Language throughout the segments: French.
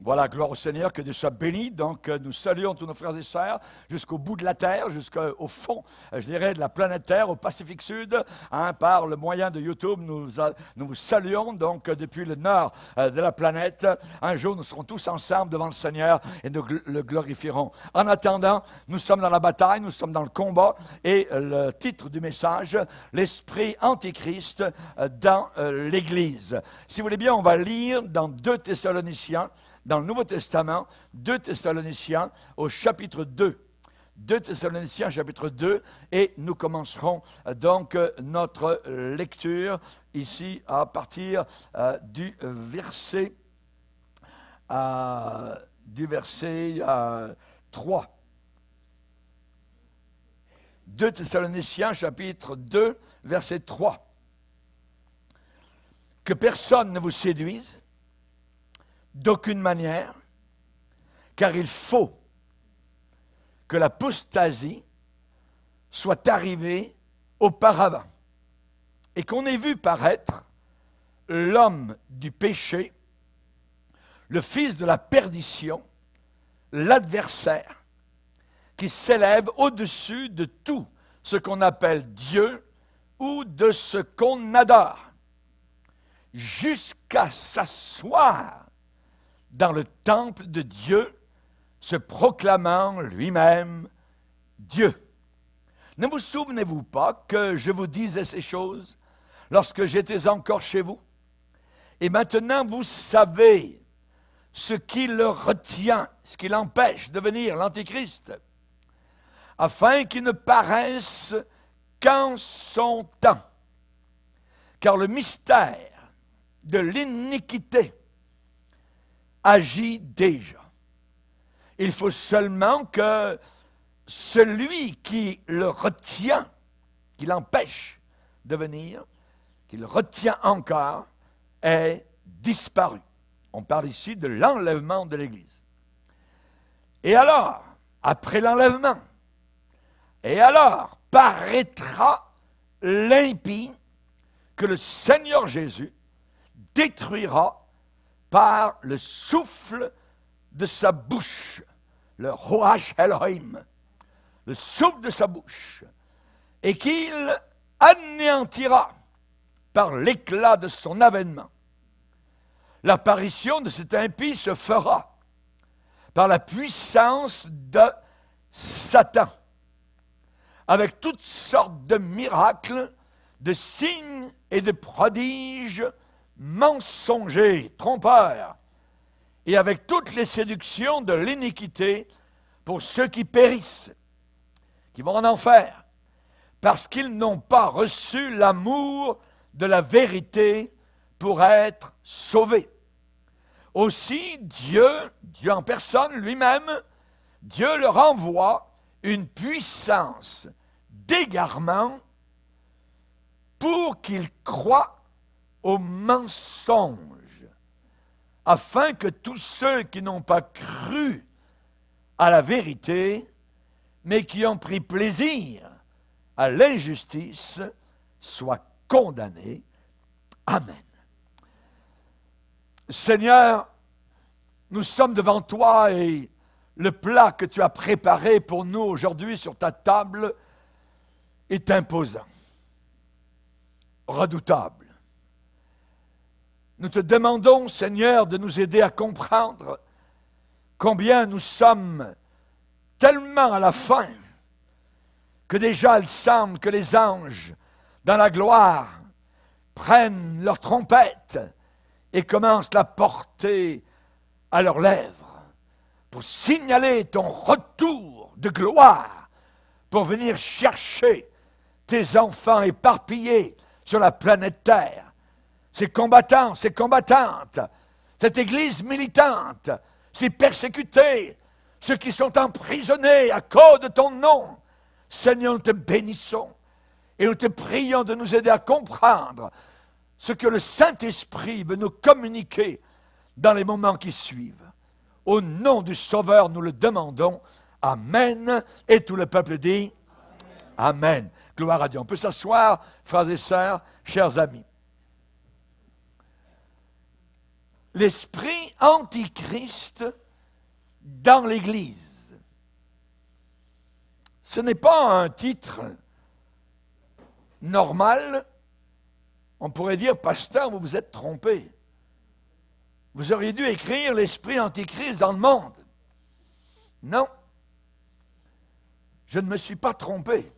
Voilà, gloire au Seigneur, que Dieu soit béni. Donc, nous saluons tous nos frères et sœurs jusqu'au bout de la terre, jusqu'au fond, je dirais, de la planète Terre, au Pacifique Sud. Par le moyen de YouTube, nous vous saluons donc depuis le nord de la planète. Un jour, nous serons tous ensemble devant le Seigneur et nous le glorifierons. En attendant, nous sommes dans la bataille, nous sommes dans le combat. Et le titre du message, l'esprit antichrist dans l'Église. Si vous voulez bien, on va lire dans 2 Thessaloniciens, dans le Nouveau Testament, 2 Thessaloniciens au chapitre 2. 2 Thessaloniciens chapitre 2, et nous commencerons donc notre lecture ici à partir du verset 3. 2 Thessaloniciens chapitre 2, verset 3. Que personne ne vous séduise d'aucune manière, car il faut que l'apostasie soit arrivée auparavant, et qu'on ait vu paraître l'homme du péché, le fils de la perdition, l'adversaire, qui s'élève au-dessus de tout ce qu'on appelle Dieu ou de ce qu'on adore, jusqu'à s'asseoir dans le temple de Dieu, se proclamant lui-même Dieu. Ne vous souvenez-vous pas que je vous disais ces choses lorsque j'étais encore chez vous? Et maintenant, vous savez ce qui le retient, ce qui l'empêche de devenir l'Antéchrist, afin qu'il ne paraisse qu'en son temps. Car le mystère de l'iniquité agit déjà. Il faut seulement que celui qui le retient, qui l'empêche de venir, qui le retient encore, ait disparu. On parle ici de l'enlèvement de l'Église. Et alors, après l'enlèvement, et alors paraîtra l'impie que le Seigneur Jésus détruira par le souffle de sa bouche, le Roach Elohim, le souffle de sa bouche, et qu'il anéantira par l'éclat de son avènement. L'apparition de cet impie se fera par la puissance de Satan, avec toutes sortes de miracles, de signes et de prodiges mensongers, trompeurs, et avec toutes les séductions de l'iniquité pour ceux qui périssent, qui vont en enfer, parce qu'ils n'ont pas reçu l'amour de la vérité pour être sauvés. Aussi, Dieu en personne lui-même, Dieu leur envoie une puissance d'égarement pour qu'ils croient au mensonge, afin que tous ceux qui n'ont pas cru à la vérité, mais qui ont pris plaisir à l'injustice, soient condamnés. Amen. Seigneur, nous sommes devant toi et le plat que tu as préparé pour nous aujourd'hui sur ta table est imposant, redoutable. Nous te demandons, Seigneur, de nous aider à comprendre combien nous sommes tellement à la fin que déjà il semble que les anges, dans la gloire, prennent leur trompette et commencent à la porter à leurs lèvres pour signaler ton retour de gloire, pour venir chercher tes enfants éparpillés sur la planète Terre. Ces combattants, ces combattantes, cette Église militante, ces persécutés, ceux qui sont emprisonnés à cause de ton nom. Seigneur, nous te bénissons et nous te prions de nous aider à comprendre ce que le Saint-Esprit veut nous communiquer dans les moments qui suivent. Au nom du Sauveur, nous le demandons. Amen. Et tout le peuple dit Amen. Gloire à Dieu. On peut s'asseoir, frères et sœurs, chers amis. l'esprit antichrist dans l'Église. Ce n'est pas un titre normal. On pourrait dire, pasteur, vous vous êtes trompé. Vous auriez dû écrire l'esprit antichrist dans le monde. Non, je ne me suis pas trompé.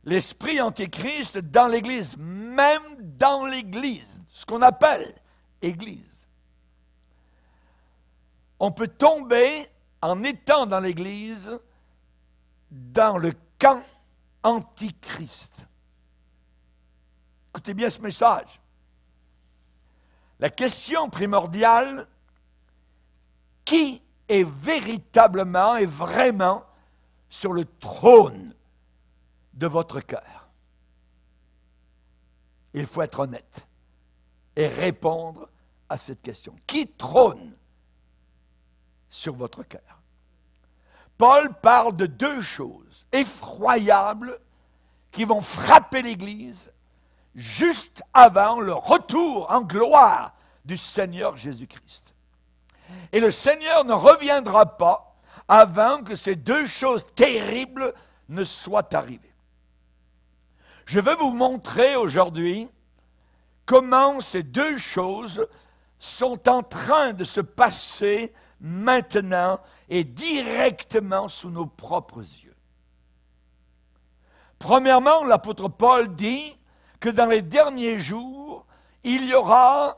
L'esprit antichrist dans l'Église, même dans l'Église, ce qu'on appelle Église. On peut tomber, en étant dans l'Église, dans le camp antichrist. Écoutez bien ce message. La question primordiale, qui est véritablement et vraiment sur le trône de votre cœur? Il faut être honnête et répondre à cette question. Qui trône sur votre cœur? Paul parle de deux choses effroyables qui vont frapper l'Église juste avant le retour en gloire du Seigneur Jésus-Christ. Et le Seigneur ne reviendra pas avant que ces deux choses terribles ne soient arrivées. Je vais vous montrer aujourd'hui comment ces deux choses sont en train de se passer maintenant et directement sous nos propres yeux. Premièrement, l'apôtre Paul dit que dans les derniers jours, il y aura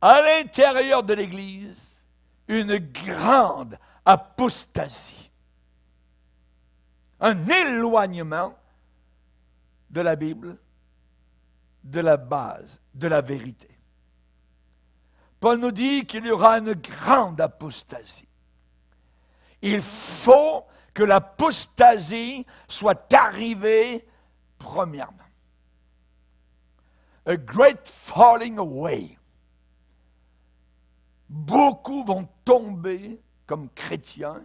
à l'intérieur de l'Église une grande apostasie, un éloignement de la Bible, de la base, de la vérité. Paul nous dit qu'il y aura une grande apostasie. Il faut que l'apostasie soit arrivée premièrement. A great falling away. Beaucoup vont tomber comme chrétiens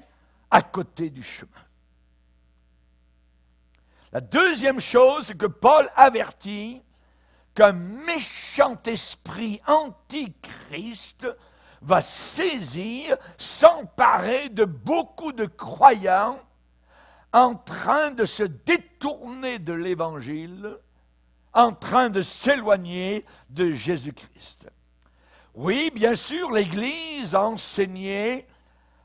à côté du chemin. La deuxième chose, c'est que Paul avertit qu'un méchant esprit antichrist va saisir, s'emparer de beaucoup de croyants en train de se détourner de l'Évangile, en train de s'éloigner de Jésus-Christ. Oui, bien sûr, l'Église a enseigné,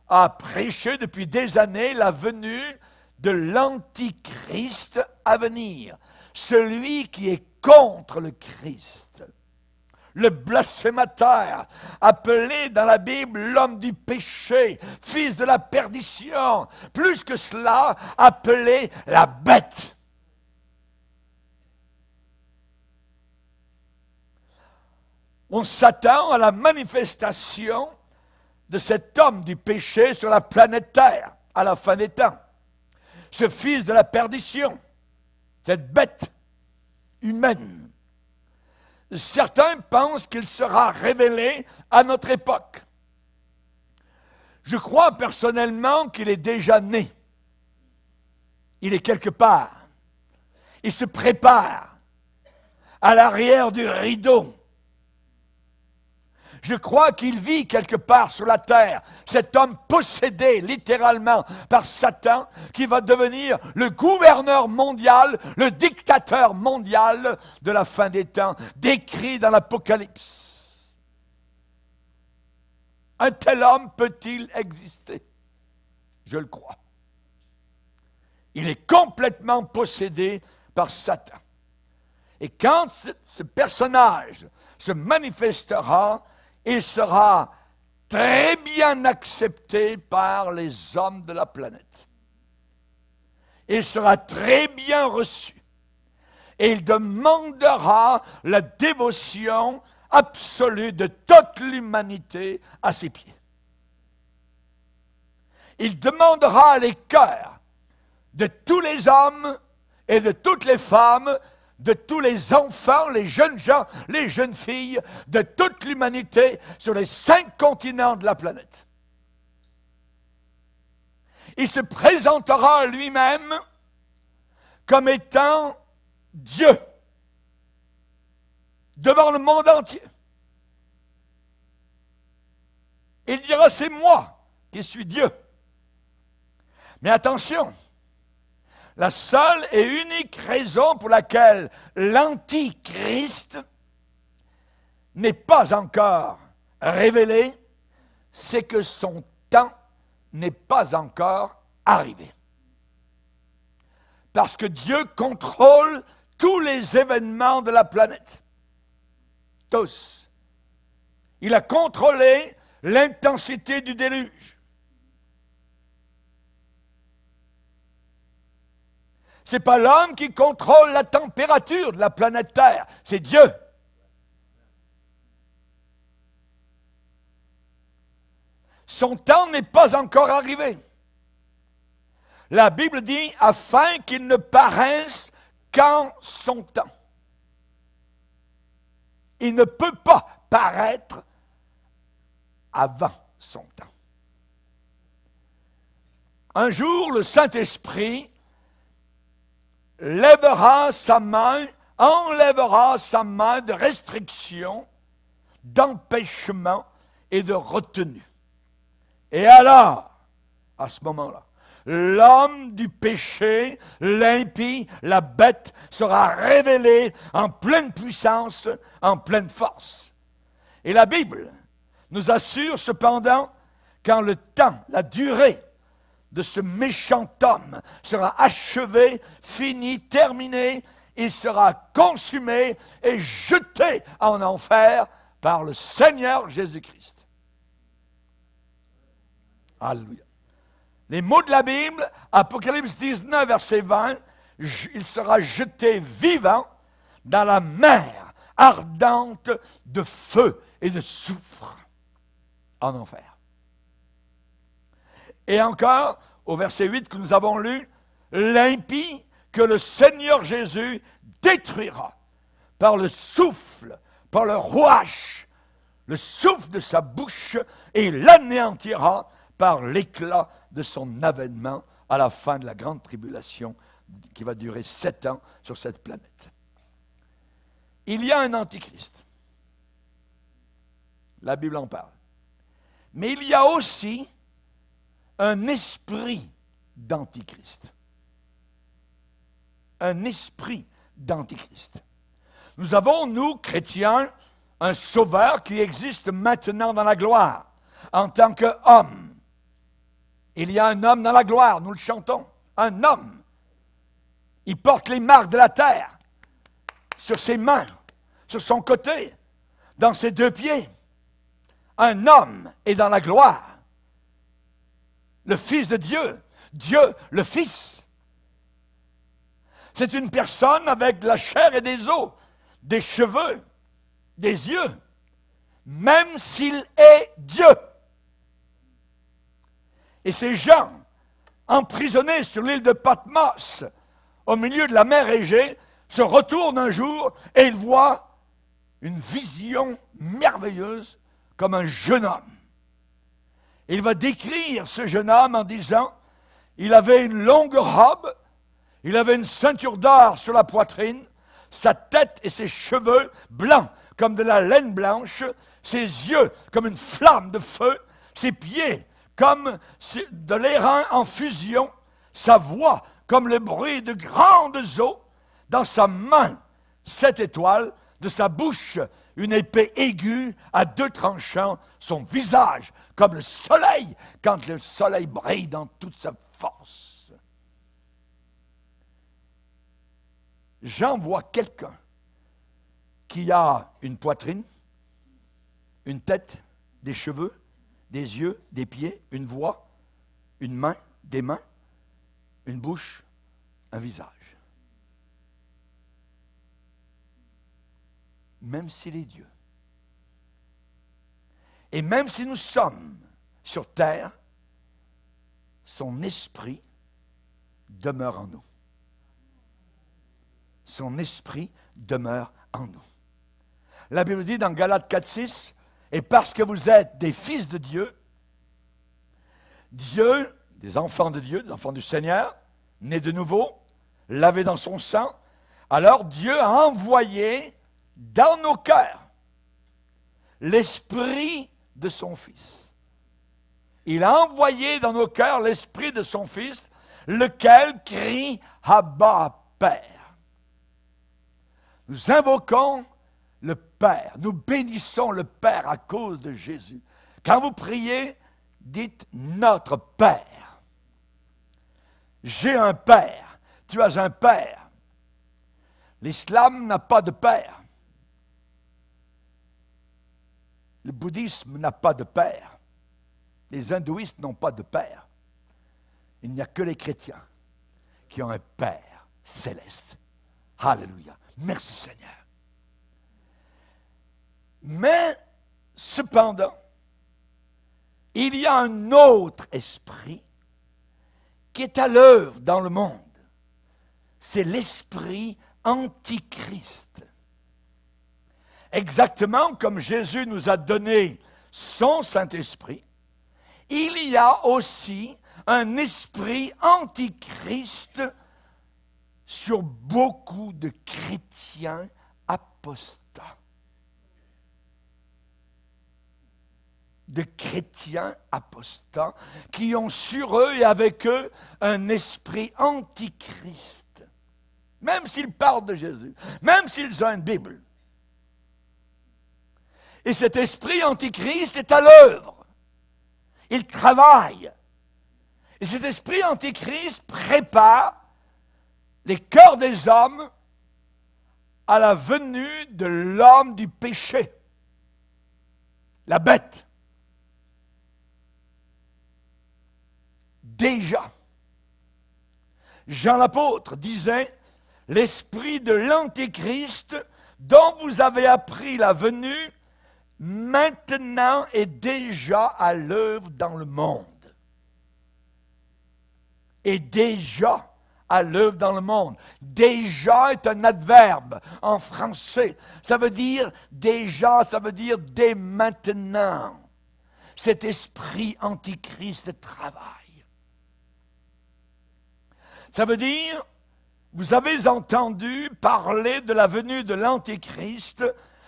a prêché depuis des années la venue de l'Antichrist à venir, celui qui est contre le Christ, le blasphémateur, appelé dans la Bible l'homme du péché, fils de la perdition, plus que cela, appelé la bête. On s'attend à la manifestation de cet homme du péché sur la planète Terre, à la fin des temps. Ce fils de la perdition, cette bête humaine. Certains pensent qu'il sera révélé à notre époque. Je crois personnellement qu'il est déjà né. Il est quelque part. Il se prépare à l'arrière du rideau. Je crois qu'il vit quelque part sur la terre, cet homme possédé littéralement par Satan, qui va devenir le gouverneur mondial, le dictateur mondial de la fin des temps, décrit dans l'Apocalypse. Un tel homme peut-il exister? Je le crois. Il est complètement possédé par Satan. Et quand ce personnage se manifestera, il sera très bien accepté par les hommes de la planète. Il sera très bien reçu. Et il demandera la dévotion absolue de toute l'humanité à ses pieds. Il demandera les cœurs de tous les hommes et de toutes les femmes, de tous les enfants, les jeunes gens, les jeunes filles, de toute l'humanité sur les 5 continents de la planète. Il se présentera lui-même comme étant Dieu devant le monde entier. Il dira, c'est moi qui suis Dieu. Mais attention, la seule et unique raison pour laquelle l'Antichrist n'est pas encore révélé, c'est que son temps n'est pas encore arrivé. Parce que Dieu contrôle tous les événements de la planète. Tous. Il a contrôlé l'intensité du déluge. Ce n'est pas l'homme qui contrôle la température de la planète Terre, c'est Dieu. Son temps n'est pas encore arrivé. La Bible dit, afin qu'il ne paraisse qu'en son temps. Il ne peut pas paraître avant son temps. Un jour, le Saint-Esprit enlèvera sa main de restriction, d'empêchement et de retenue. Et alors, à ce moment-là, l'homme du péché, l'impie, la bête, sera révélé en pleine puissance, en pleine force. Et la Bible nous assure cependant, quand le temps, la durée de ce méchant homme sera achevé, fini, terminé, il sera consumé et jeté en enfer par le Seigneur Jésus-Christ. Alléluia. Les mots de la Bible, Apocalypse 19, verset 20, il sera jeté vivant dans la mer ardente de feu et de soufre en enfer. Et encore, au verset 8 que nous avons lu, l'impie que le Seigneur Jésus détruira par le souffle, par le rouage, le souffle de sa bouche, et l'anéantira par l'éclat de son avènement à la fin de la grande tribulation qui va durer 7 ans sur cette planète. Il y a un antichrist. La Bible en parle. Mais il y a aussi un esprit d'antichrist. Un esprit d'antichrist. Nous avons, nous, chrétiens, un sauveur qui existe maintenant dans la gloire, en tant qu'homme. Il y a un homme dans la gloire, nous le chantons. Un homme. Il porte les marques de la terre sur ses mains, sur son côté, dans ses 2 pieds. Un homme est dans la gloire. Le Fils de Dieu, Dieu le Fils. C'est une personne avec de la chair et des os, des cheveux, des yeux, même s'il est Dieu. Et ces gens, emprisonnés sur l'île de Patmos, au milieu de la mer Égée, se retournent un jour et ils voient une vision merveilleuse comme un jeune homme. Il va décrire ce jeune homme en disant, il avait une longue robe, il avait une ceinture d'or sur la poitrine, sa tête et ses cheveux blancs comme de la laine blanche, ses yeux comme une flamme de feu, ses pieds comme de l'airain en fusion, sa voix comme le bruit de grandes eaux, dans sa main 7 étoiles, de sa bouche une épée aiguë à 2 tranchants, son visage comme le soleil quand le soleil brille dans toute sa force. Jean voit quelqu'un qui a une poitrine, une tête, des cheveux, des yeux, des pieds, une voix, une main, des mains, une bouche, un visage. Même s'il est Dieu. Et même si nous sommes sur terre, son esprit demeure en nous. Son esprit demeure en nous. La Bible dit dans Galates 4,6, et parce que vous êtes des fils de Dieu, Dieu, des enfants de Dieu, des enfants du Seigneur, nés de nouveau, lavés dans son sang, alors Dieu a envoyé dans nos cœurs l'esprit de son Fils. il a envoyé dans nos cœurs l'Esprit de son Fils, lequel crie « Abba, Père ». Nous invoquons le Père, nous bénissons le Père à cause de Jésus. Quand vous priez, dites « Notre Père ». J'ai un Père, tu as un Père. L'islam n'a pas de Père. Le bouddhisme n'a pas de Père. Les hindouistes n'ont pas de Père. Il n'y a que les chrétiens qui ont un Père céleste. Alléluia. Merci Seigneur. Mais, cependant, il y a un autre esprit qui est à l'œuvre dans le monde. C'est l'esprit antichrist. Exactement comme Jésus nous a donné son Saint-Esprit, il y a aussi un esprit antichrist sur beaucoup de chrétiens apostats. De chrétiens apostats qui ont sur eux et avec eux un esprit antichrist. Même s'ils parlent de Jésus, même s'ils ont une Bible. Et cet esprit antichrist est à l'œuvre. Il travaille. Et cet esprit antichrist prépare les cœurs des hommes à la venue de l'homme du péché, la bête. Déjà, Jean l'apôtre disait, l'esprit de l'antéchrist dont vous avez appris la venue, maintenant est déjà à l'œuvre dans le monde. Est déjà à l'œuvre dans le monde. Déjà est un adverbe en français. Ça veut dire déjà, ça veut dire dès maintenant. Cet esprit antichrist travaille. Ça veut dire, vous avez entendu parler de la venue de l'antéchrist.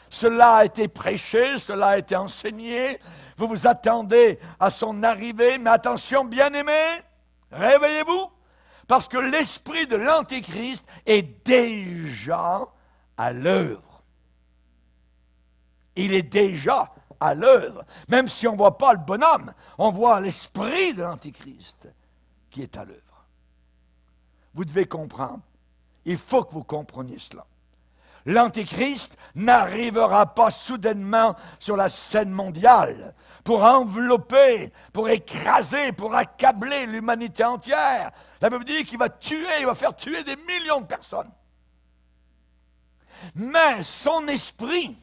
Cela a été prêché, cela a été enseigné. Vous vous attendez à son arrivée, mais attention, bien-aimés, réveillez-vous, parce que l'esprit de l'antéchrist est déjà à l'œuvre. Il est déjà à l'œuvre. Même si on ne voit pas le bonhomme, on voit l'esprit de l'antéchrist qui est à l'œuvre. Vous devez comprendre. Il faut que vous compreniez cela. L'Antéchrist n'arrivera pas soudainement sur la scène mondiale pour envelopper, pour écraser, pour accabler l'humanité entière. La Bible dit qu'il va tuer, il va faire tuer des millions de personnes. Mais son esprit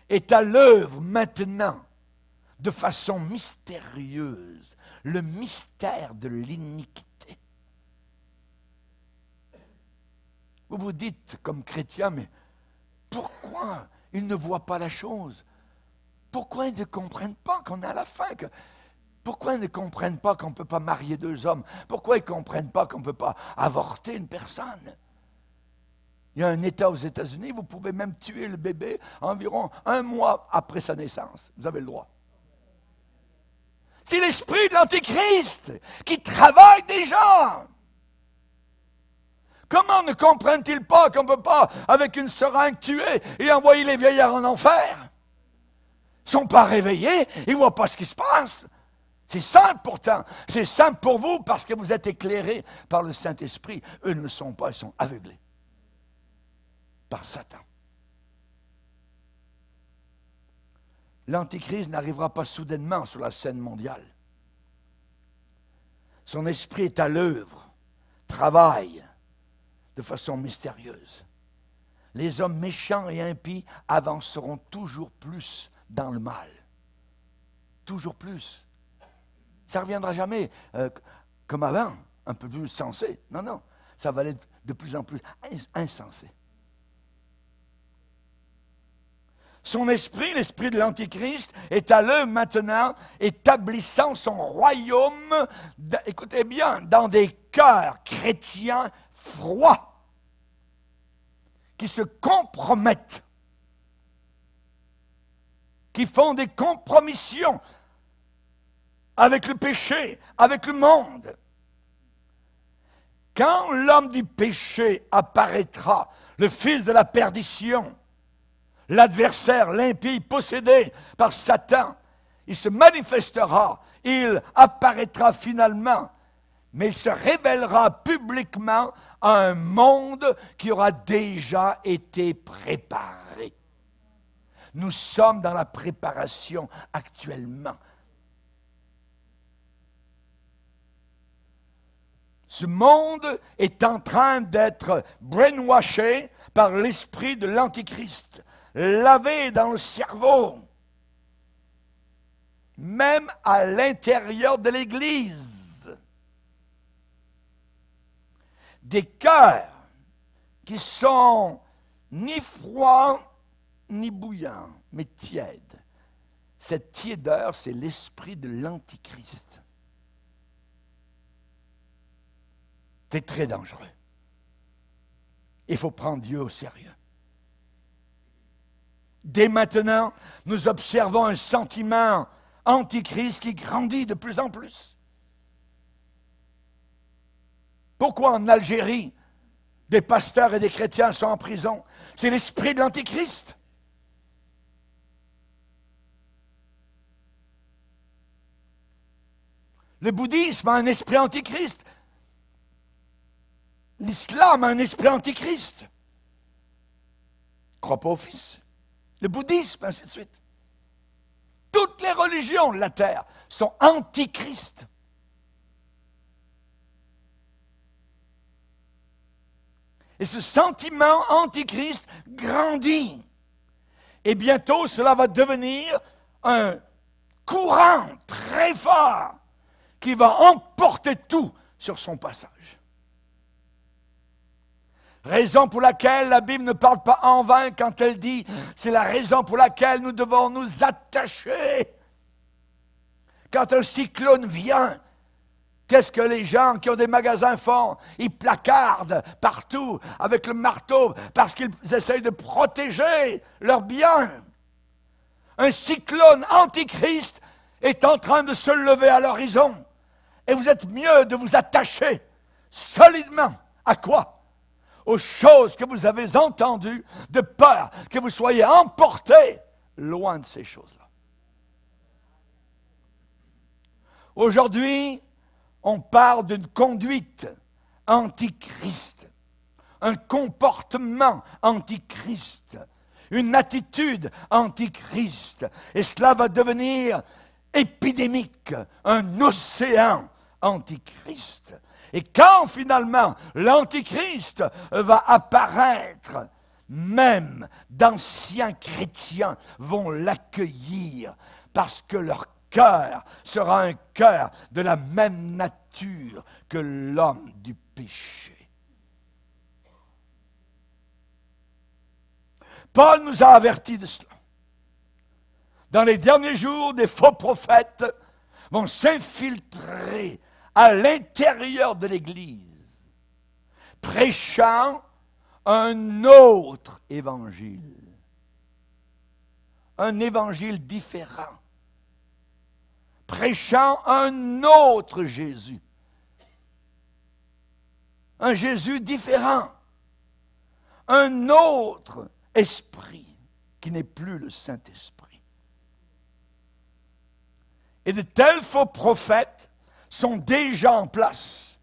est à l'œuvre maintenant de façon mystérieuse. Le mystère de l'iniquité. Vous vous dites, comme chrétien, mais pourquoi ils ne voient pas la chose? Pourquoi ils ne comprennent pas qu'on est à la fin? Pourquoi ils ne comprennent pas qu'on ne peut pas marier deux hommes? Pourquoi ils ne comprennent pas qu'on ne peut pas avorter une personne? Il y a un État aux États-Unis, vous pouvez même tuer le bébé environ 1 mois après sa naissance. Vous avez le droit. C'est l'esprit de l'Antéchrist qui travaille déjà. Comment ne comprennent-ils pas qu'on ne peut pas, avec une seringue, tuer et envoyer les vieillards en enfer? Ils ne sont pas réveillés, ils ne voient pas ce qui se passe. C'est simple pourtant. C'est simple pour vous parce que vous êtes éclairés par le Saint-Esprit. Eux ne le sont pas, ils sont aveuglés par Satan. L'Antéchrist n'arrivera pas soudainement sur la scène mondiale. Son esprit est à l'œuvre, travaille de façon mystérieuse. Les hommes méchants et impies avanceront toujours plus dans le mal. Toujours plus. Ça ne reviendra jamais comme avant, un peu plus sensé. Non, non, ça va être de plus en plus insensé. Son esprit, l'esprit de l'Antéchrist, est à l'œuvre maintenant, établissant son royaume, écoutez bien, dans des cœurs chrétiens froids, qui se compromettent, qui font des compromissions. avec le péché, avec le monde. Quand l'homme du péché apparaîtra, le fils de la perdition, l'adversaire, l'impie, possédé par Satan, il se manifestera, il apparaîtra finalement, mais il se révélera publiquement à un monde qui aura déjà été préparé. Nous sommes dans la préparation actuellement. Ce monde est en train d'être brainwashé par l'esprit de l'Antichrist, lavé dans le cerveau, même à l'intérieur de l'Église. Des cœurs qui sont ni froids ni bouillants, mais tièdes. Cette tiédeur, c'est l'esprit de l'Antichrist. C'est très dangereux. Il faut prendre Dieu au sérieux. Dès maintenant, nous observons un sentiment antichrist qui grandit de plus en plus. Pourquoi en Algérie, des pasteurs et des chrétiens sont en prison? C'est l'esprit de l'antichrist. Le bouddhisme a un esprit antichrist. L'islam a un esprit antichrist. Ne crois pas au Fils. Le bouddhisme, ainsi de suite. Toutes les religions de la terre sont antichristes. Et ce sentiment antichrist grandit. Et bientôt, cela va devenir un courant très fort qui va emporter tout sur son passage. Raison pour laquelle la Bible ne parle pas en vain quand elle dit « c'est la raison pour laquelle nous devons nous attacher ». Quand un cyclone vient, qu'est-ce que les gens qui ont des magasins font? Ils placardent partout avec le marteau parce qu'ils essayent de protéger leurs biens. Un cyclone antichrist est en train de se lever à l'horizon. Et vous êtes mieux de vous attacher solidement. À quoi? Aux choses que vous avez entendues, de peur que vous soyez emportés loin de ces choses-là. Aujourd'hui, on parle d'une conduite antichrist, un comportement antichrist, une attitude antichrist. Et cela va devenir épidémique, un océan antichrist. Et quand finalement l'Antichrist va apparaître, même d'anciens chrétiens vont l'accueillir parce que leur cœur sera un cœur de la même nature que l'homme du péché. Paul nous a avertis de cela. Dans les derniers jours, des faux prophètes vont s'infiltrer à l'intérieur de l'Église, prêchant un autre évangile, un évangile différent, prêchant un autre Jésus, un Jésus différent, un autre esprit qui n'est plus le Saint-Esprit. Et de tels faux prophètes sont déjà en place.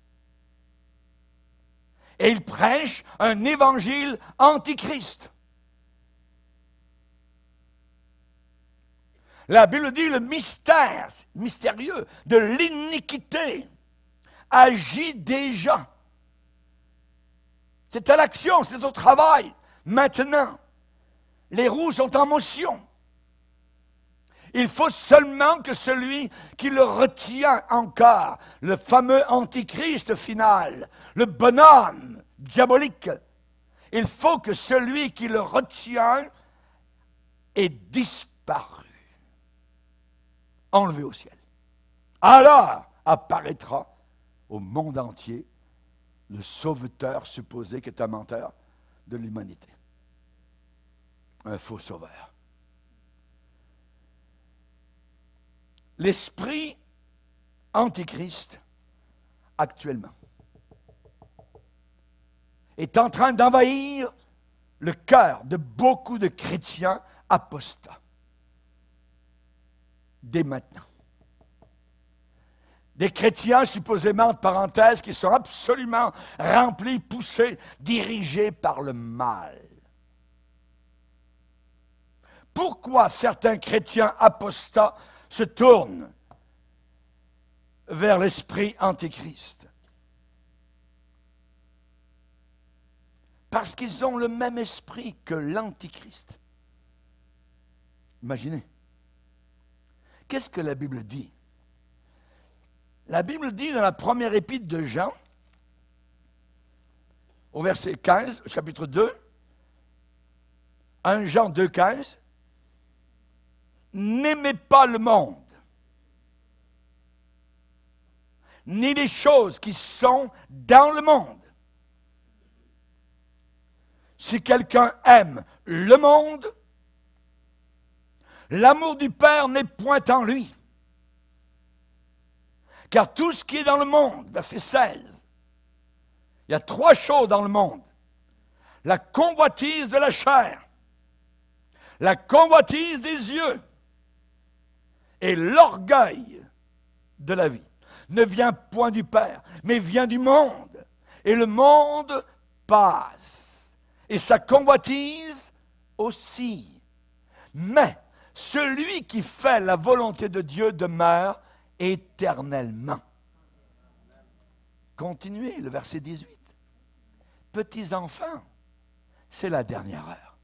Et ils prêchent un évangile antichrist. La Bible dit le mystère, mystérieux, de l'iniquité agit déjà. C'est à l'action, c'est au travail. Maintenant, les roues sont en motion. Il faut seulement que celui qui le retient encore, le fameux antichrist final, le bonhomme diabolique, il faut que celui qui le retient ait disparu, enlevé au ciel. Alors apparaîtra au monde entier le sauveteur supposé qui est un menteur de l'humanité. Un faux sauveur. L'esprit Antichrist, actuellement, est en train d'envahir le cœur de beaucoup de chrétiens apostats. Dès maintenant. Des chrétiens, supposément, de parenthèse, qui sont absolument remplis, poussés, dirigés par le mal. Pourquoi certains chrétiens apostats se tournent vers l'esprit antichrist? Parce qu'ils ont le même esprit que l'antichrist. Imaginez. Qu'est-ce que la Bible dit? La Bible dit dans la première épître de Jean, au verset 15, chapitre 2, 1 Jean 2, 15, « N'aimez pas le monde, ni les choses qui sont dans le monde. Si quelqu'un aime le monde, l'amour du Père n'est point en lui. Car tout ce qui est dans le monde, verset 16, il y a 3 choses dans le monde. La convoitise de la chair, la convoitise des yeux et l'orgueil de la vie ne vient point du Père, mais vient du monde. Et le monde passe, et sa convoitise aussi. Mais celui qui fait la volonté de Dieu demeure éternellement. Continuez, le verset 18. Petits enfants, c'est la dernière heure.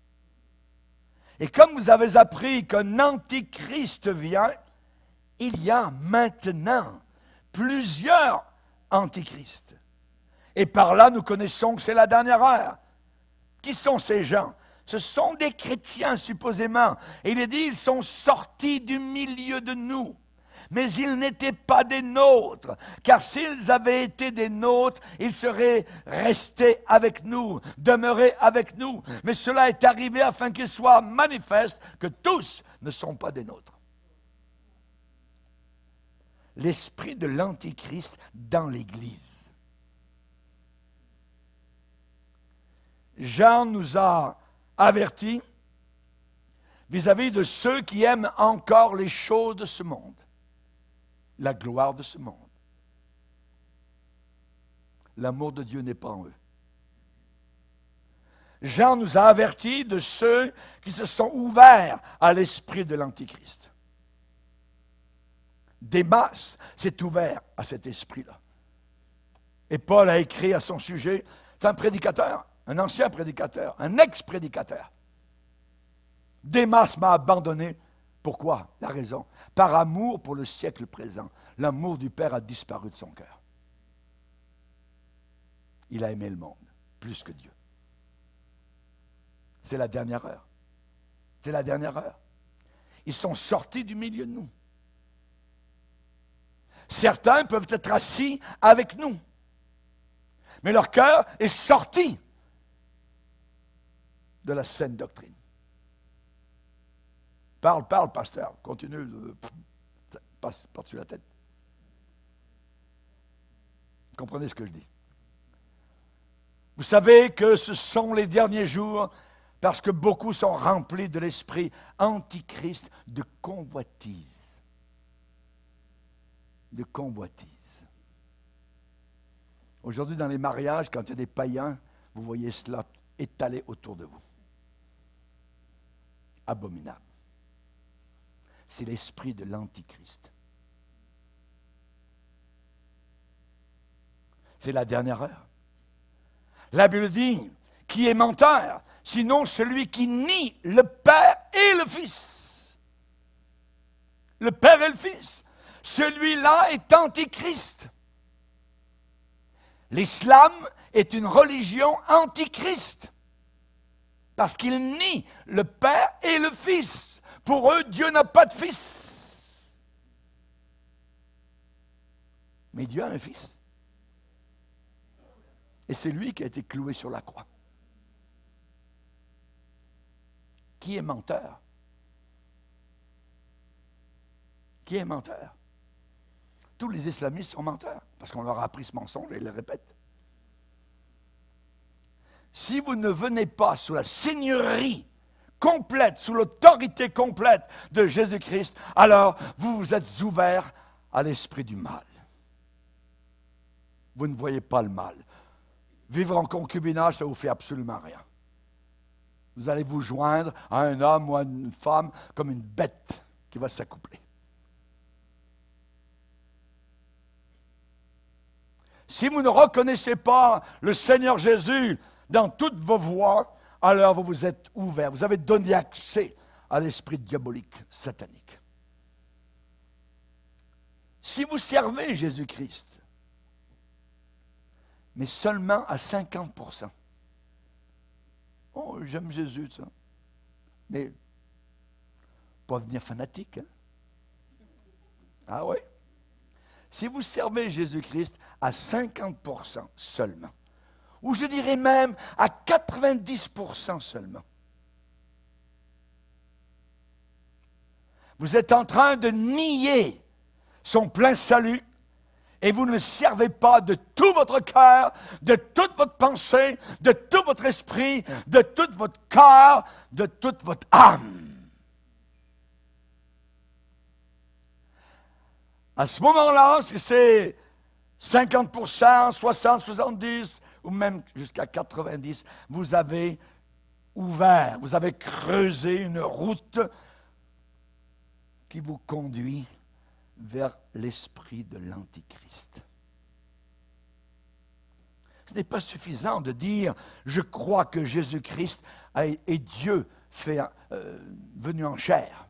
Et comme vous avez appris qu'un antichrist vient, il y a maintenant plusieurs antichrists. Et par là, nous connaissons que c'est la dernière heure. Qui sont ces gens? Ce sont des chrétiens, supposément. Et il est dit, ils sont sortis du milieu de nous. Mais ils n'étaient pas des nôtres, car s'ils avaient été des nôtres, ils seraient restés avec nous, demeurés avec nous. Mais cela est arrivé afin qu'il soit manifeste que tous ne sont pas des nôtres. L'esprit de l'Antichrist dans l'Église. Jean nous a avertis vis-à-vis de ceux qui aiment encore les choses de ce monde. La gloire de ce monde. L'amour de Dieu n'est pas en eux. Jean nous a avertis de ceux qui se sont ouverts à l'esprit de l'Antichrist. Démas s'est ouvert à cet esprit-là. Et Paul a écrit à son sujet, c'est un prédicateur, un ancien prédicateur, un ex-prédicateur. Démas m'a abandonné. Pourquoi? La raison. Par amour pour le siècle présent. L'amour du Père a disparu de son cœur. Il a aimé le monde plus que Dieu. C'est la dernière heure. C'est la dernière heure. Ils sont sortis du milieu de nous. Certains peuvent être assis avec nous. Mais leur cœur est sorti de la saine doctrine. Parle, pasteur. Continue. Passe par-dessus la tête. Vous comprenez ce que je dis? Vous savez que ce sont les derniers jours parce que beaucoup sont remplis de l'esprit antichrist de convoitise. De convoitise. Aujourd'hui, dans les mariages, quand il y a des païens, vous voyez cela étalé autour de vous. Abominable. C'est l'esprit de l'Antichrist. C'est la dernière heure. La Bible dit, qui est menteur, sinon celui qui nie le Père et le Fils. Le Père et le Fils. Celui-là est Antichrist. L'islam est une religion Antichrist. Parce qu'il nie le Père et le Fils. Pour eux, Dieu n'a pas de fils. Mais Dieu a un fils. Et c'est lui qui a été cloué sur la croix. Qui est menteur? Qui est menteur? tous les islamistes sont menteurs, parce qu'on leur a appris ce mensonge et ils le répètent. Si vous ne venez pas sous la seigneurie complète, sous l'autorité complète de Jésus-Christ, alors vous vous êtes ouverts à l'esprit du mal. Vous ne voyez pas le mal. Vivre en concubinage, ça ne vous fait absolument rien. Vous allez vous joindre à un homme ou à une femme comme une bête qui va s'accoupler. Si vous ne reconnaissez pas le Seigneur Jésus dans toutes vos voies, alors vous vous êtes ouverts. Vous avez donné accès à l'esprit diabolique, satanique. Si vous servez Jésus-Christ, mais seulement à 50%. Oh, j'aime Jésus, ça. Mais pas devenir fanatique, hein? Ah oui? Si vous servez Jésus-Christ à 50% seulement, ou je dirais même à 90% seulement, vous êtes en train de nier son plein salut et vous ne le servez pas de tout votre cœur, de toute votre pensée, de tout votre esprit, de tout votre cœur, de toute votre âme. À ce moment-là, si c'est 50%, 60, 70, ou même jusqu'à 90, vous avez ouvert, vous avez creusé une route qui vous conduit vers l'esprit de l'Antichrist. Ce n'est pas suffisant de dire « je crois que Jésus-Christ est Dieu venu en chair ».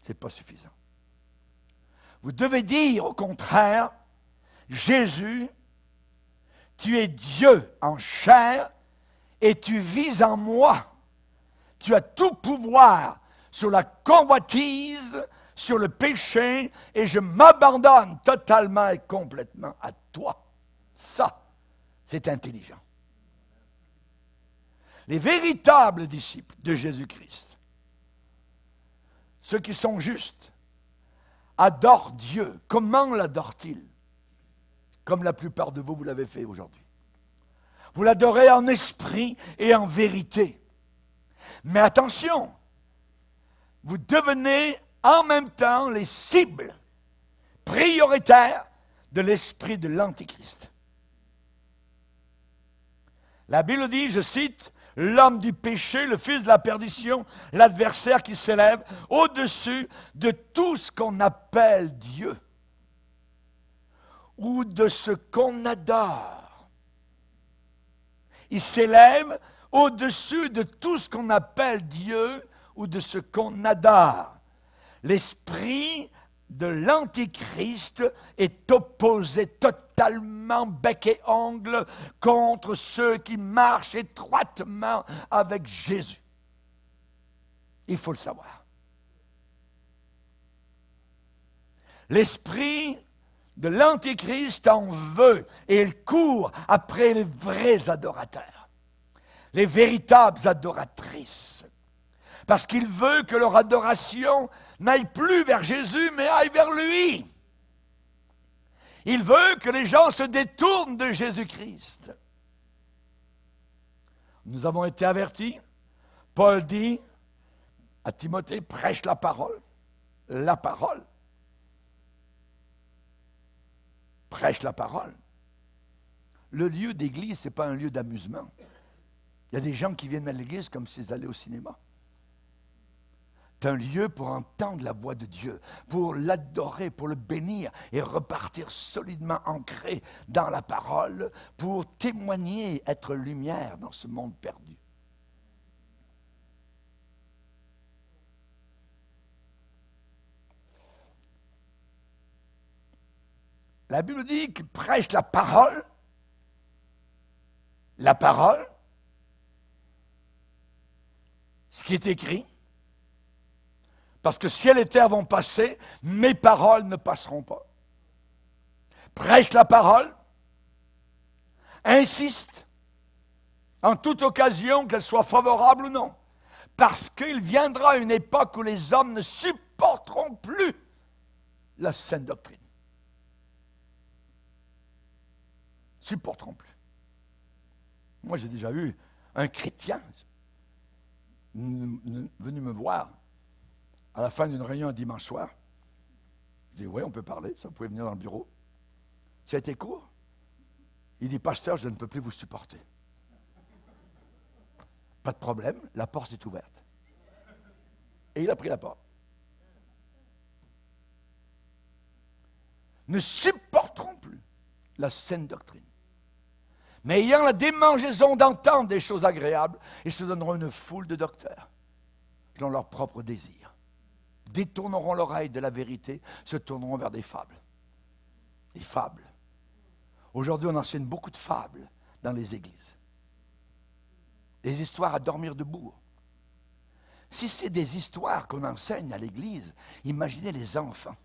Ce n'est pas suffisant. Vous devez dire au contraire « Jésus, tu es Dieu en chair et tu vis en moi. Tu as tout pouvoir sur la convoitise, sur le péché, et je m'abandonne totalement et complètement à toi. » Ça, c'est intelligent. Les véritables disciples de Jésus-Christ, ceux qui sont justes, adorent Dieu. Comment l'adorent-ils? Comme la plupart de vous, vous l'avez fait aujourd'hui. Vous l'adorez en esprit et en vérité. Mais attention, vous devenez en même temps les cibles prioritaires de l'esprit de l'Antichrist. La Bible dit, je cite, « L'homme du péché, le fils de la perdition, l'adversaire qui s'élève au-dessus de tout ce qu'on appelle Dieu ou de ce qu'on adore. Il s'élève au-dessus de tout ce qu'on appelle Dieu ou de ce qu'on adore. » L'esprit de l'Antichrist est opposé totalement bec et ongle contre ceux qui marchent étroitement avec Jésus. Il faut le savoir. L'esprit de l'Antichrist en veut et il court après les vrais adorateurs, les véritables adoratrices. Parce qu'il veut que leur adoration n'aille plus vers Jésus, mais aille vers lui. Il veut que les gens se détournent de Jésus-Christ. Nous avons été avertis. Paul dit à Timothée, prêche la parole. La parole. Prêche la parole. Le lieu d'église, ce n'est pas un lieu d'amusement. Il y a des gens qui viennent à l'église comme s'ils allaient au cinéma. C'est un lieu pour entendre la voix de Dieu, pour l'adorer, pour le bénir et repartir solidement ancré dans la parole, pour témoigner, être lumière dans ce monde perdu. La Bible dit qu'il prêche la parole, ce qui est écrit, parce que ciel et terre vont passer, mes paroles ne passeront pas. Prêche la parole, insiste, en toute occasion, qu'elle soit favorable ou non, parce qu'il viendra une époque où les hommes ne supporteront plus la saine doctrine. supporteront plus. Moi, j'ai déjà eu un chrétien venu me voir à la fin d'une réunion un dimanche soir. Je dis, oui, on peut parler, ça, vous pouvez venir dans le bureau. Ça a été court. Il dit, pasteur, je ne peux plus vous supporter. Pas de problème, la porte est ouverte. Et il a pris la porte. Ne supporteront plus la saine doctrine. Mais ayant la démangeaison d'entendre des choses agréables, ils se donneront une foule de docteurs qui ont leur propre désir. Détourneront l'oreille de la vérité, se tourneront vers des fables. Des fables. Aujourd'hui, on enseigne beaucoup de fables dans les églises. Des histoires à dormir debout. Si c'est des histoires qu'on enseigne à l'église, imaginez les enfants.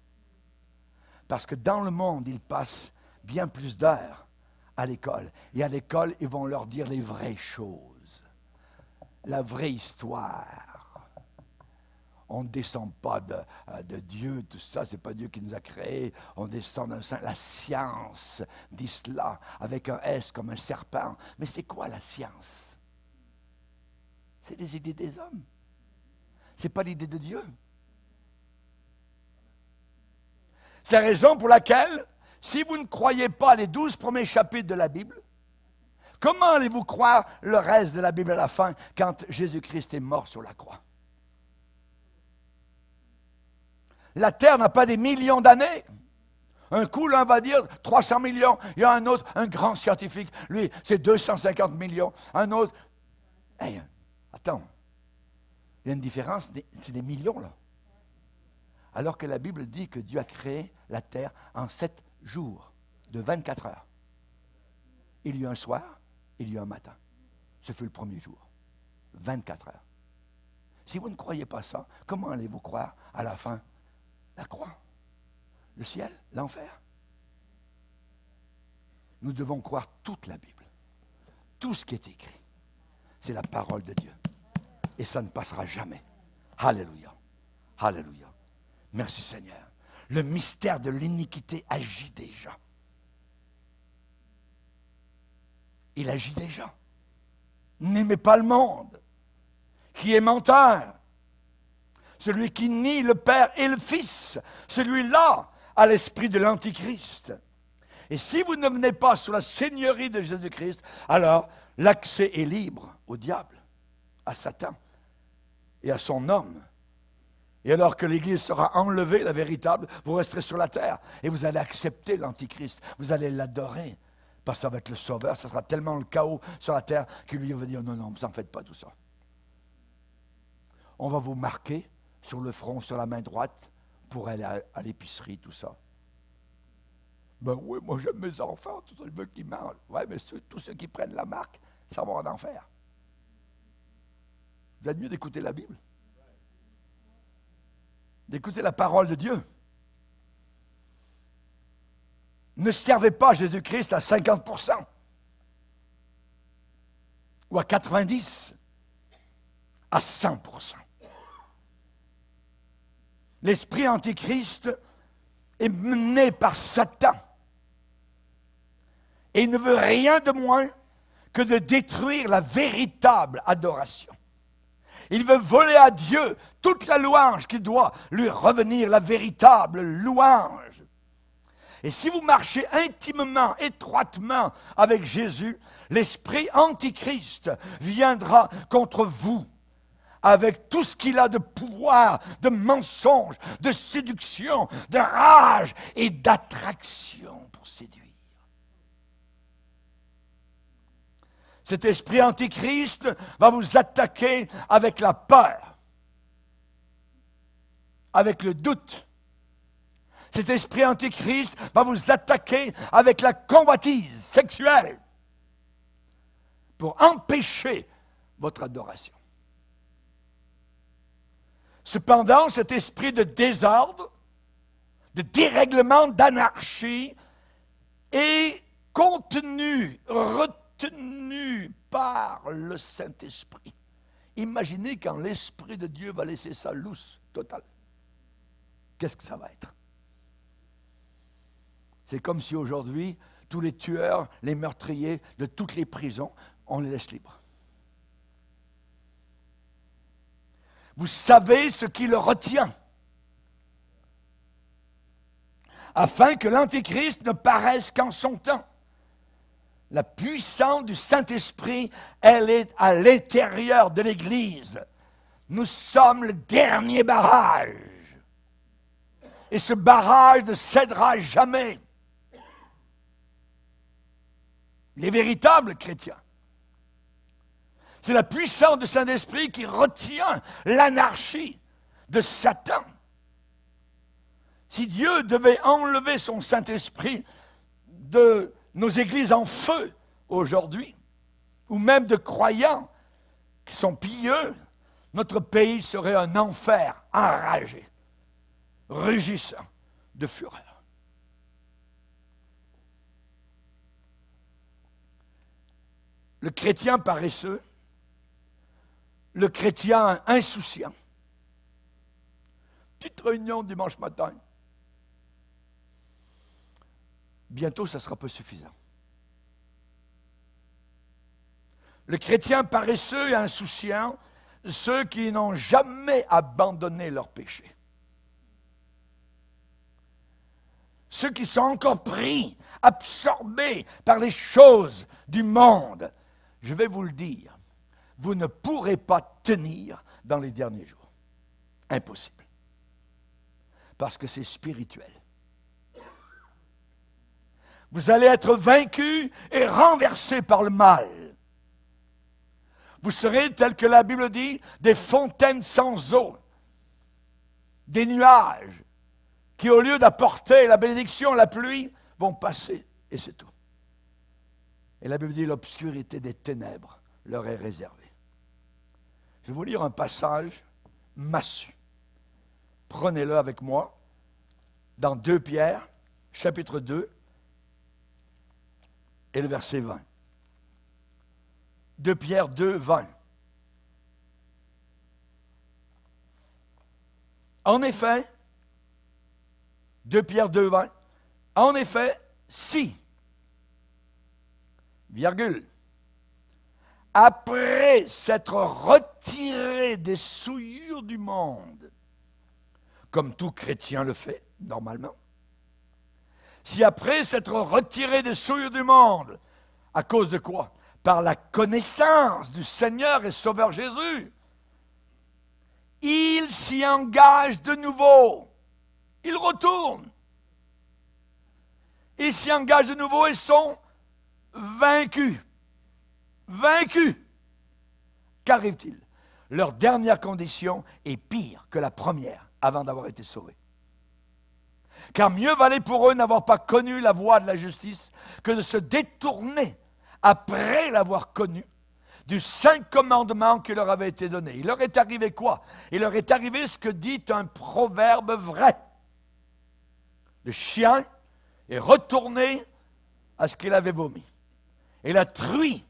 Parce que dans le monde, ils passent bien plus d'heures à l'école. Et à l'école, ils vont leur dire les vraies choses. La vraie histoire. On ne descend pas de Dieu, tout ça, ce n'est pas Dieu qui nous a créés. On descend d'un saint. La science dit cela, avec un S comme un serpent. Mais c'est quoi la science? C'est les idées des hommes. Ce n'est pas l'idée de Dieu. C'est la raison pour laquelle, si vous ne croyez pas les 12 premiers chapitres de la Bible, comment allez-vous croire le reste de la Bible à la fin quand Jésus-Christ est mort sur la croix? La Terre n'a pas des millions d'années. Un coup, l'un va dire 300 millions. Il y a un autre, un grand scientifique. Lui, c'est 250 millions. Un autre. Hey, attends. Il y a une différence. C'est des millions, là. Alors que la Bible dit que Dieu a créé la terre en 7 jours, de 24 heures. Il y a eu un soir, il y a eu un matin. Ce fut le premier jour. 24 heures. Si vous ne croyez pas ça, comment allez-vous croire à la fin la croix, le ciel, l'enfer? Nous devons croire toute la Bible. Tout ce qui est écrit, c'est la parole de Dieu. Et ça ne passera jamais. Alléluia. Alléluia. Merci Seigneur. Le mystère de l'iniquité agit déjà. Il agit déjà. N'aimez pas le monde, qui est menteur. Celui qui nie le Père et le Fils, celui-là a l'esprit de l'Antichrist. Et si vous ne venez pas sous la seigneurie de Jésus-Christ, alors l'accès est libre au diable, à Satan et à son homme. Et alors que l'Église sera enlevée, la véritable, vous resterez sur la terre et vous allez accepter l'Antichrist. Vous allez l'adorer parce que ça va être le sauveur. Ça sera tellement le chaos sur la terre que lui va dire non, non, vous n'en faites pas tout ça. On va vous marquer sur le front, sur la main droite pour aller à l'épicerie, tout ça. Ben oui, moi j'aime mes enfants, tout ça, je veux qu'ils mangent. Oui, mais tous ceux qui prennent la marque, ça va en enfer. Vous êtes mieux d'écouter la Bible. D'écouter la parole de Dieu. Ne servez pas Jésus-Christ à 50% ou à 90%, à 100%. L'esprit antichrist est mené par Satan et il ne veut rien de moins que de détruire la véritable adoration. Il veut voler à Dieu toute la louange qui doit lui revenir, la véritable louange. Et si vous marchez intimement, étroitement avec Jésus, l'esprit antichrist viendra contre vous avec tout ce qu'il a de pouvoir, de mensonge, de séduction, de rage et d'attraction pour séduire. Cet esprit antichrist va vous attaquer avec la peur, avec le doute. Cet esprit antichrist va vous attaquer avec la convoitise sexuelle pour empêcher votre adoration. Cependant, cet esprit de désordre, de dérèglement, d'anarchie est contenu, retenu par le Saint-Esprit. Imaginez quand l'Esprit de Dieu va laisser ça lousse, total. Qu'est-ce que ça va être? C'est comme si aujourd'hui, tous les tueurs, les meurtriers de toutes les prisons, on les laisse libres. Vous savez ce qui le retient, afin que l'Antéchrist ne paraisse qu'en son temps. La puissance du Saint-Esprit, elle est à l'intérieur de l'Église. Nous sommes le dernier barrage. Et ce barrage ne cédera jamais. Les véritables chrétiens. C'est la puissance du Saint-Esprit qui retient l'anarchie de Satan. Si Dieu devait enlever son Saint-Esprit de nos églises en feu aujourd'hui, ou même de croyants qui sont pieux, notre pays serait un enfer enragé, rugissant de fureur. Le chrétien paresseux, le chrétien insouciant. Petite réunion dimanche matin. Bientôt, ça ne sera pas suffisant. Le chrétien paresseux et insouciant, ceux qui n'ont jamais abandonné leur péché. Ceux qui sont encore pris, absorbés par les choses du monde. Je vais vous le dire, vous ne pourrez pas tenir dans les derniers jours. Impossible. Parce que c'est spirituel. Vous allez être vaincus et renversés par le mal. Vous serez, tel que la Bible dit, des fontaines sans eau, des nuages qui, au lieu d'apporter la bénédiction, la pluie, vont passer, et c'est tout. Et la Bible dit, l'obscurité des ténèbres leur est réservée. Je vais vous lire un passage massu. Prenez-le avec moi, dans 2 Pierre, chapitre 2, et le verset 20. 2 Pierre 2, 20. En effet, 2 Pierre 2, 20. En effet, si, virgule, après s'être retiré des souillures du monde, comme tout chrétien le fait, normalement, si après s'être retiré des souillures du monde, à cause de quoi? Par la connaissance du Seigneur et Sauveur Jésus, il s'y engage de nouveau. Ils retournent. Ils s'y engagent de nouveau et sont vaincus. Vaincus. Qu'arrive-t-il? Leur dernière condition est pire que la première avant d'avoir été sauvés. Car mieux valait pour eux n'avoir pas connu la voie de la justice que de se détourner après l'avoir connu du saint commandement qui leur avait été donné. Il leur est arrivé quoi? Il leur est arrivé ce que dit un proverbe vrai. Le chien est retourné à ce qu'il avait vomi. Et la truie,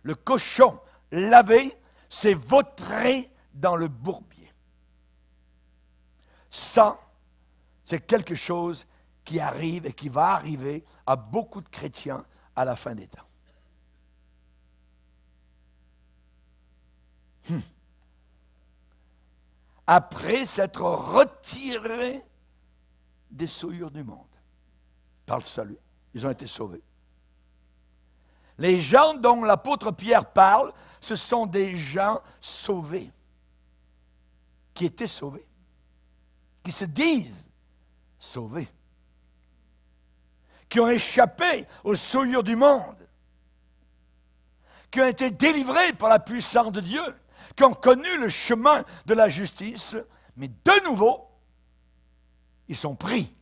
le cochon lavé, s'est vautré dans le bourbier. Ça, c'est quelque chose qui arrive et qui va arriver à beaucoup de chrétiens à la fin des temps. Après s'être retirés des souillures du monde, par le salut, ils ont été sauvés. Les gens dont l'apôtre Pierre parle, ce sont des gens sauvés, qui étaient sauvés, qui se disent sauvés, qui ont échappé aux souillures du monde, qui ont été délivrés par la puissance de Dieu, qui ont connu le chemin de la justice, mais de nouveau, ils sont pris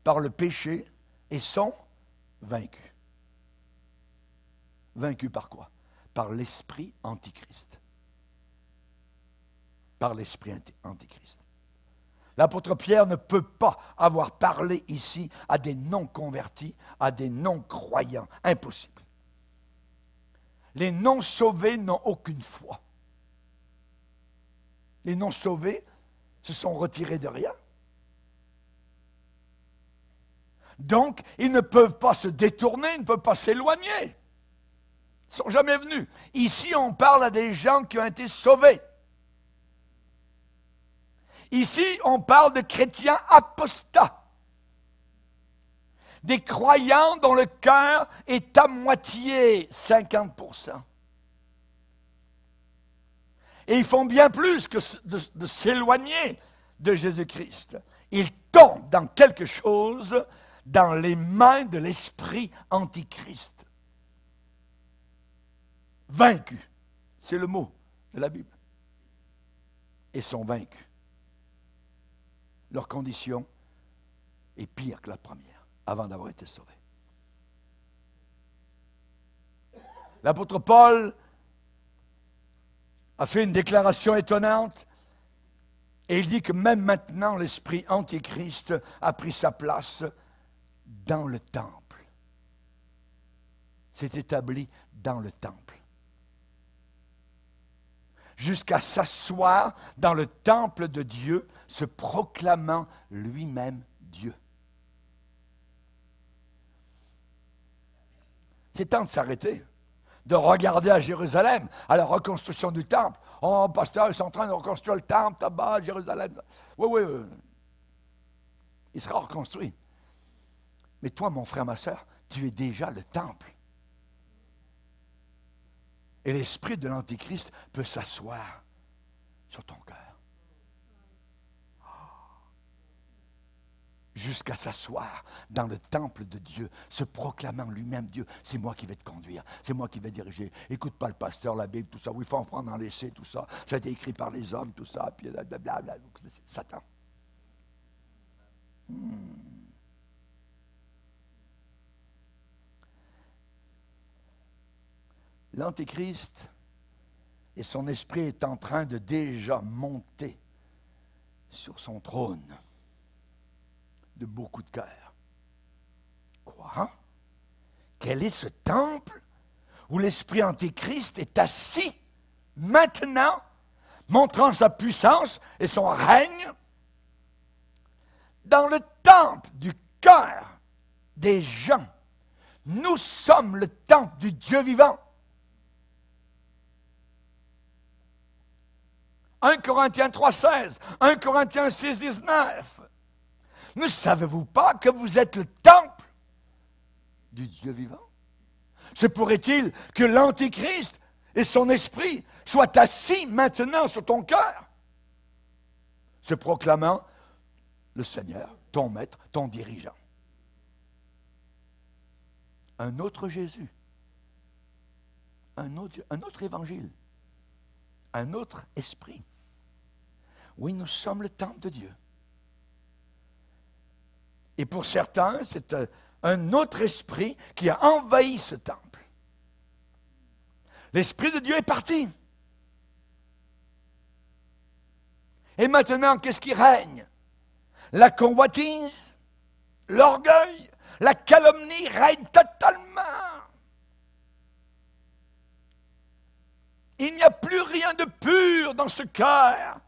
par le péché et sont vaincus. Vaincus par quoi? Par l'esprit antichrist. Par l'esprit antichrist. L'apôtre Pierre ne peut pas avoir parlé ici à des non-convertis, à des non-croyants. Impossible. Les non-sauvés n'ont aucune foi. Les non-sauvés se sont retirés de rien. Donc, ils ne peuvent pas se détourner, ils ne peuvent pas s'éloigner. Ils ne sont jamais venus. Ici, on parle à des gens qui ont été sauvés. Ici, on parle de chrétiens apostats. Des croyants dont le cœur est à moitié 50%. Et ils font bien plus que de s'éloigner de Jésus-Christ. Ils tombent dans quelque chose dans les mains de l'esprit antichrist. Vaincus, c'est le mot de la Bible. Et sont vaincus. Leur condition est pire que la première, avant d'avoir été sauvés. L'apôtre Paul a fait une déclaration étonnante et il dit que même maintenant, l'esprit antichrist a pris sa place dans le temple. C'est établi dans le temple. Jusqu'à s'asseoir dans le temple de Dieu, se proclamant lui-même Dieu. C'est temps de s'arrêter, de regarder à Jérusalem, à la reconstruction du temple. Oh, pasteur, ils sont en train de reconstruire le temple, là-bas, à Jérusalem. Oui, il sera reconstruit. Mais toi, mon frère, ma soeur, tu es déjà le temple. Et l'esprit de l'Antichrist peut s'asseoir sur ton cœur. Jusqu'à s'asseoir dans le temple de Dieu, se proclamant lui-même Dieu. C'est moi qui vais te conduire, c'est moi qui vais diriger. Écoute pas le pasteur, la Bible, tout ça. Oui, il faut en prendre, en laisser, tout ça. Ça a été écrit par les hommes, tout ça, puis blablabla. Satan. L'Antéchrist et son esprit est en train de déjà monter sur son trône de beaucoup de cœurs. Quoi? Quel est ce temple où l'esprit Antéchrist est assis maintenant, montrant sa puissance et son règne dans le temple du cœur des gens? Nous sommes le temple du Dieu vivant. 1 Corinthiens 3,16, 1 Corinthiens 6,19. Ne savez-vous pas que vous êtes le temple du Dieu vivant? Se pourrait-il que l'Antéchrist et son esprit soient assis maintenant sur ton cœur, se proclamant le Seigneur, ton maître, ton dirigeant? Un autre Jésus, un autre évangile, un autre esprit. Oui, nous sommes le temple de Dieu. Et pour certains, c'est un autre esprit qui a envahi ce temple. L'esprit de Dieu est parti. Et maintenant, qu'est-ce qui règne? La convoitise, l'orgueil, la calomnie règne totalement. Il n'y a plus rien de pur dans ce cœur,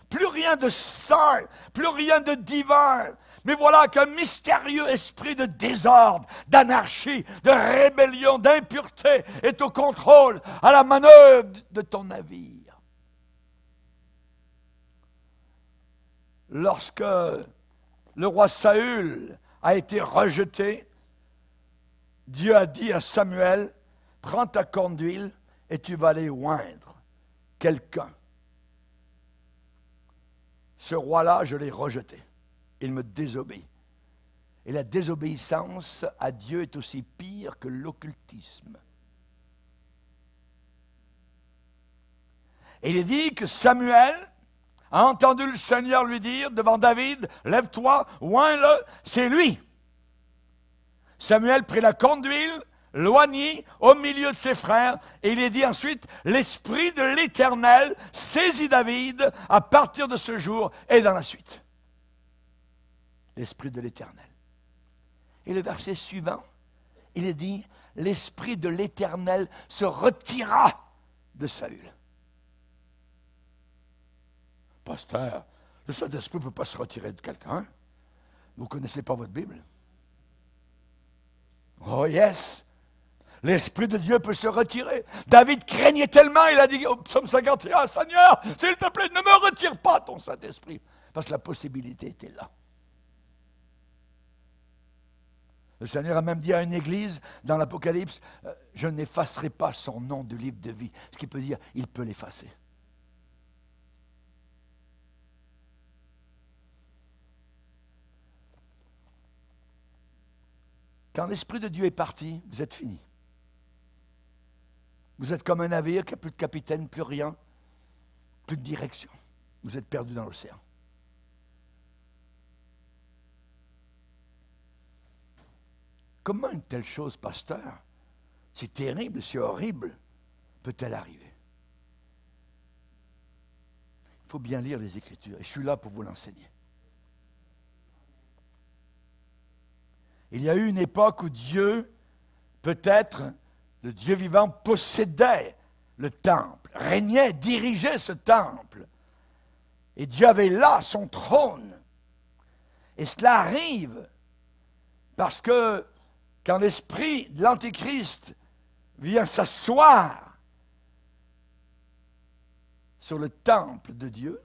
plus rien de saint, plus rien de divin. Mais voilà qu'un mystérieux esprit de désordre, d'anarchie, de rébellion, d'impureté est au contrôle, à la manœuvre de ton navire. Lorsque le roi Saül a été rejeté, Dieu a dit à Samuel, prends ta corne d'huile et tu vas aller oindre quelqu'un. Ce roi-là, je l'ai rejeté. Il me désobéit. Et la désobéissance à Dieu est aussi pire que l'occultisme. Et il est dit que Samuel a entendu le Seigneur lui dire devant David, lève-toi, oins-le, c'est lui. Samuel prit la corne d'huile, l'oignit au milieu de ses frères, et il est dit ensuite, l'Esprit de l'Éternel saisit David à partir de ce jour et dans la suite. L'Esprit de l'Éternel. Et le verset suivant, il est dit, l'Esprit de l'Éternel se retira de Saül. Pasteur, le Saint-Esprit ne peut pas se retirer de quelqu'un. Vous ne connaissez pas votre Bible. Oh yes! L'Esprit de Dieu peut se retirer. David craignait tellement, il a dit au psaume 51, Seigneur, s'il te plaît, ne me retire pas ton Saint-Esprit. Parce que la possibilité était là. Le Seigneur a même dit à une église dans l'Apocalypse, je n'effacerai pas son nom du livre de vie. Ce qui peut dire, il peut l'effacer. Quand l'Esprit de Dieu est parti, vous êtes fini. Vous êtes comme un navire qui n'a plus de capitaine, plus rien, plus de direction. Vous êtes perdu dans l'océan. Comment une telle chose, pasteur, si terrible, si horrible, peut-elle arriver? Il faut bien lire les Écritures, et je suis là pour vous l'enseigner. Il y a eu une époque où Dieu, peut-être, le Dieu vivant, possédait le temple, régnait, dirigeait ce temple. Et Dieu avait là son trône. Et cela arrive parce que quand l'esprit de l'Antéchrist vient s'asseoir sur le temple de Dieu,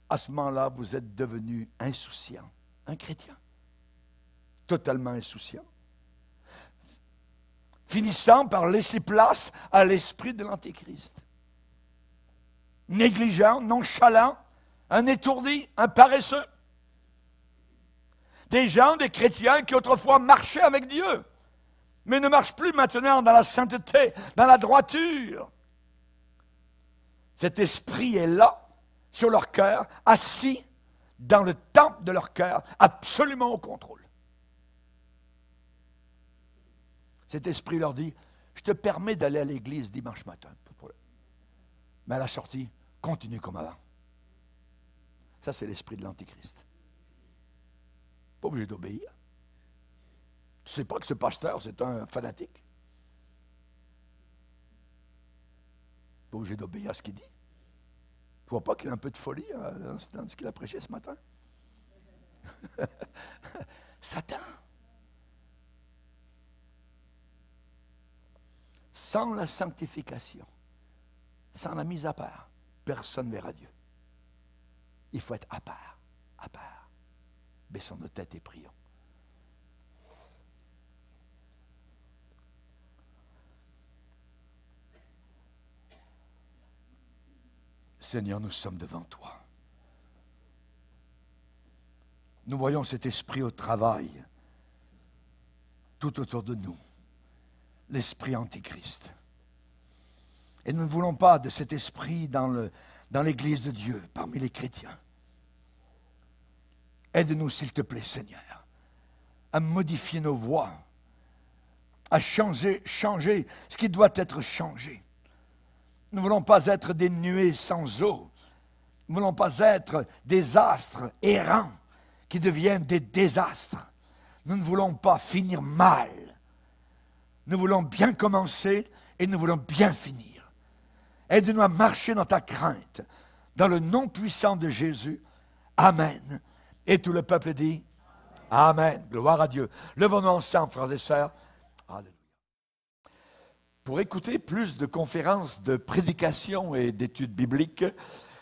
à ce moment-là, vous êtes devenu insouciant, un chrétien, totalement insouciant, finissant par laisser place à l'esprit de l'Antéchrist. Négligent, nonchalant, un étourdi, un paresseux. Des gens, des chrétiens qui autrefois marchaient avec Dieu, mais ne marchent plus maintenant dans la sainteté, dans la droiture. Cet esprit est là, sur leur cœur, assis dans le temple de leur cœur, absolument au contrôle. Cet esprit leur dit, je te permets d'aller à l'église dimanche matin, pas de problème. Mais à la sortie, continue comme avant. Ça, c'est l'esprit de l'Antéchrist. Pas obligé d'obéir. Tu ne sais pas que ce pasteur, c'est un fanatique. Pas obligé d'obéir à ce qu'il dit. Tu ne vois pas qu'il a un peu de folie dans ce qu'il a prêché ce matin? Satan. Sans la sanctification, sans la mise à part, personne ne verra Dieu. Il faut être à part, à part. Baissons nos têtes et prions. Seigneur, nous sommes devant toi. Nous voyons cet esprit au travail, tout autour de nous, l'esprit antichrist. Et nous ne voulons pas de cet esprit dans l'Église de Dieu, parmi les chrétiens. Aide-nous, s'il te plaît, Seigneur, à modifier nos voies, à changer ce qui doit être changé. Nous ne voulons pas être des nuées sans eau. Nous ne voulons pas être des astres errants qui deviennent des désastres. Nous ne voulons pas finir mal. Nous voulons bien commencer et nous voulons bien finir. Aide-nous à marcher dans ta crainte. Dans le nom puissant de Jésus. Amen. Et tout le peuple dit Amen. Gloire à Dieu. Levons-nous ensemble, frères et sœurs. Alléluia. Pour écouter plus de conférences de prédication et d'études bibliques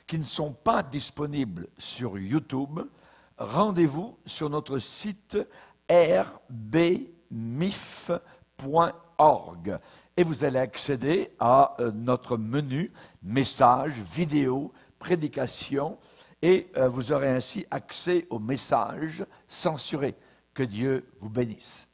qui ne sont pas disponibles sur YouTube, rendez-vous sur notre site rbmif.org et vous allez accéder à notre menu messages, vidéos, prédications et vous aurez ainsi accès aux messages censurés. Que Dieu vous bénisse.